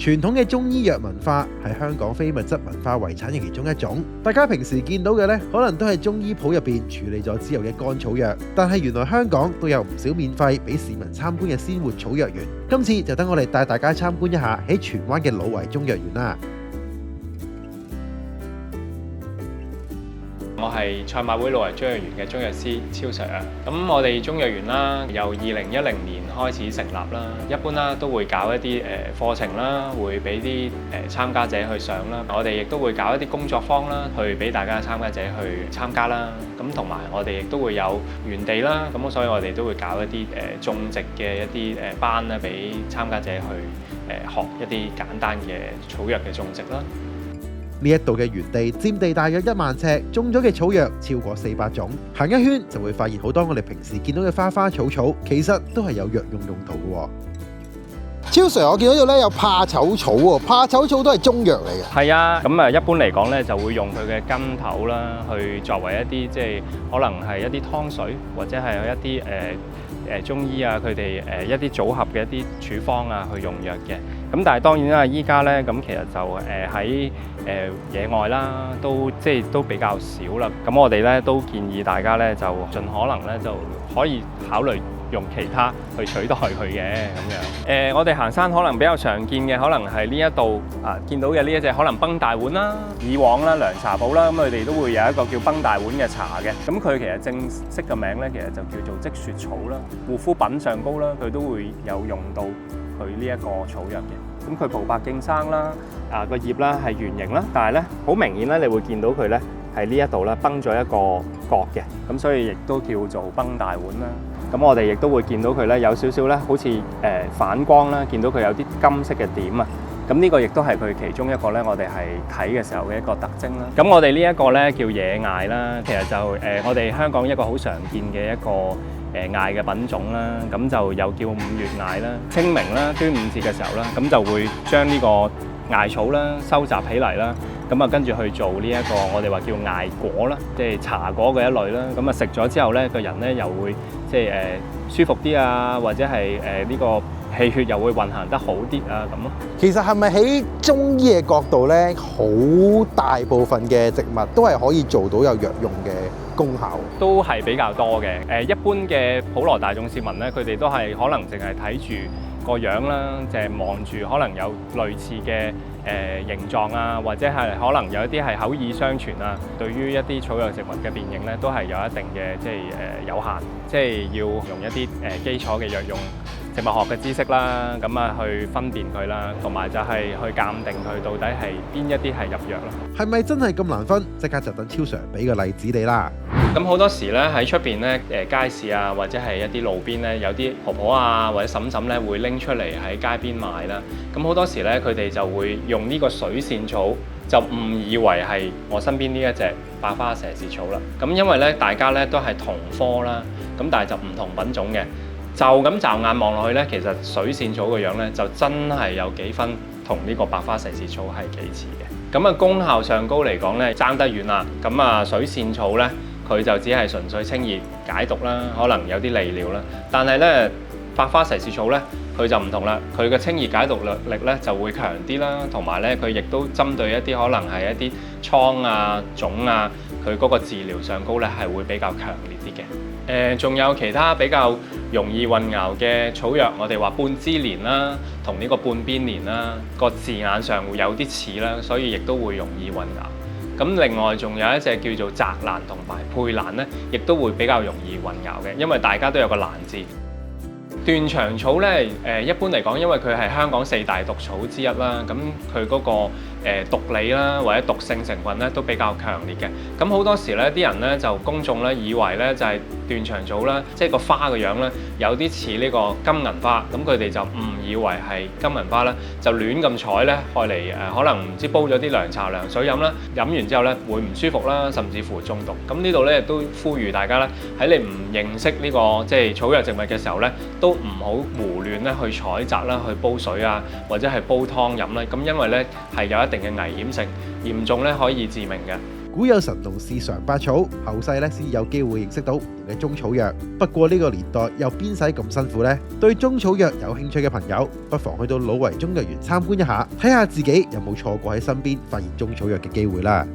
傳統嘅中醫藥文化係香港非物質文化遺產嘅其中一種。大家平時見到嘅呢，可能都係中醫鋪入邊處理咗之後嘅乾草藥，但係原來香港都有唔少免費俾市民參觀嘅鮮活草藥園。今次就等我哋帶大家參觀一下喺荃灣嘅老圍中藥園啦。我係賽馬會老圍中藥園嘅中藥師超 Sir 啊。咁我哋中藥園啦，由2010年開始成立啦。一般啦都會搞一啲課程啦，會俾啲參加者去上啦。我哋亦都會搞一啲工作坊啦，去俾大家參加者去參加啦。咁同埋我哋亦都會有園地啦。咁所以我哋都會搞一啲種植嘅一啲班咧，俾參加者去學一啲簡單嘅草藥嘅種植啦。呢一度嘅園地佔地大約1萬尺，種咗嘅草藥超過400種。行一圈就會發現好多我哋平時見到嘅花花草草，其實都係有藥用用途嘅。超 Sir， 我見到呢度咧有怕醜草喎，怕醜草都係中藥嚟嘅。係啊，咁一般嚟講咧就會用佢嘅根頭啦，去作為一啲即係可能係一啲湯水，或者係有一啲中醫啊，佢哋一啲組合嘅一啲處方啊，去用藥嘅。咁但係當然啦，依家咧咁其實就喺野外啦，都比較少啦。咁我哋咧都建議大家咧就盡可能咧就可以考慮用其他去取代佢嘅咁樣。我哋行山可能比較常見嘅，可能係呢一度見到嘅呢一隻可能崩大碗啦。以往啦涼茶鋪啦，咁佢哋都會有一個叫崩大碗嘅茶嘅。咁佢其實正式嘅名咧，其實就叫做積雪草啦。護膚品上高啦，佢都會有用到佢呢一個草藥嘅。咁佢蒲白徑生啦，個葉啦係圓形啦，但係咧好明顯咧，你會見到佢咧喺呢一度咧崩咗一個角嘅，咁所以亦都叫做崩大碗啦。咁我哋亦都會見到佢咧有少少咧好似反光啦，見到佢有啲金色嘅點啊。咁呢個亦都係佢其中一個咧，我哋係睇嘅時候嘅一個特徵啦。咁我哋呢一個咧叫野艾啦，其實就我哋香港一個好常見嘅一個艾嘅品種啦，咁就又叫5月艾啦。清明啦、端午節嘅時候啦，咁就會將呢個艾草啦收集起嚟啦，咁跟住去做呢一個我哋話叫艾果啦，即係茶果嘅一類啦。咁食咗之後咧，個人咧又會舒服啲啊，或者係呢個氣血又會運行得好啲啊咁咯。其實係咪喺中醫嘅角度咧，好大部分嘅植物都係可以做到有藥用嘅功效？都係比較多嘅。一般嘅普羅大眾市民咧，佢哋都係可能淨係睇住個樣啦，就係望住可能有類似嘅形狀啊，或者係可能有一啲係口耳相傳啊。對於一啲草藥植物嘅辨認咧，都係有一定嘅有限，即係要用一啲基礎嘅藥用植物學嘅知識啦，咁去分辨佢啦，同埋就係去鑑定佢到底係邊一啲係入藥啦。係咪真係咁難分？即刻就等超 Sir 俾個例子你啦。咁好多時咧喺出邊咧街市啊，或者係一啲路邊咧有啲婆婆啊或者嬸嬸咧會拎出嚟喺街邊賣啦。咁好多時咧佢哋就會用呢個水仙草，就誤以為係我身邊呢一隻百花蛇舌草啦。咁因為咧大家咧都係同科啦，咁但係就唔同品種嘅。就咁驟眼望落去咧，其實水仙草個樣咧就真係有幾分同呢個百花蛇舌草係幾似嘅。咁功效上高嚟講咧爭得遠啦。咁水仙草咧佢就只係純粹清熱解毒啦，可能有啲利尿啦。但係咧百花蛇舌草咧佢就唔同啦，佢嘅清熱解毒力咧就會強啲啦，同埋咧佢亦都針對一啲可能係一啲瘡啊腫啊，佢嗰個治療上高咧係會比較強烈啲嘅。仲有其他比較容易混淆嘅草藥，我哋話半枝蓮啦，同呢個半邊蓮啦，個字眼上會有啲似啦，所以亦都會容易混淆。咁另外仲有一隻叫做澤蘭同埋佩蘭咧，亦都會比較容易混淆嘅，因為大家都有個蘭字。斷腸草咧，一般嚟講，因為佢係香港4大毒草之一啦，咁佢嗰個毒理啦或者毒性成分咧都比較強烈嘅。咁好多時咧，啲人咧就公眾咧以為咧就係斷腸草啦，即係個花嘅樣咧有啲似呢個金銀花，咁佢哋就誤以為係金銀花啦，就亂咁採咧，害嚟可能唔知煲咗啲涼茶涼水飲啦，飲完之後咧會唔舒服啦，甚至乎中毒。咁呢度咧亦都呼籲大家咧喺你唔認識呢個即係草藥植物嘅時候咧，都唔好胡亂咧去採摘啦，去煲水啊，或者係煲湯飲啦。咁因為咧係有一定嘅危險性，嚴重咧可以致命嘅。古有神農氏嘗百草，後世咧先有機會認識到唔同嘅中草藥。不過呢個年代又邊使咁辛苦呢？對中草藥有興趣嘅朋友，不妨去到老圍中藥園參觀一下，睇下自己有冇錯過喺身邊發現中草藥嘅機會啦。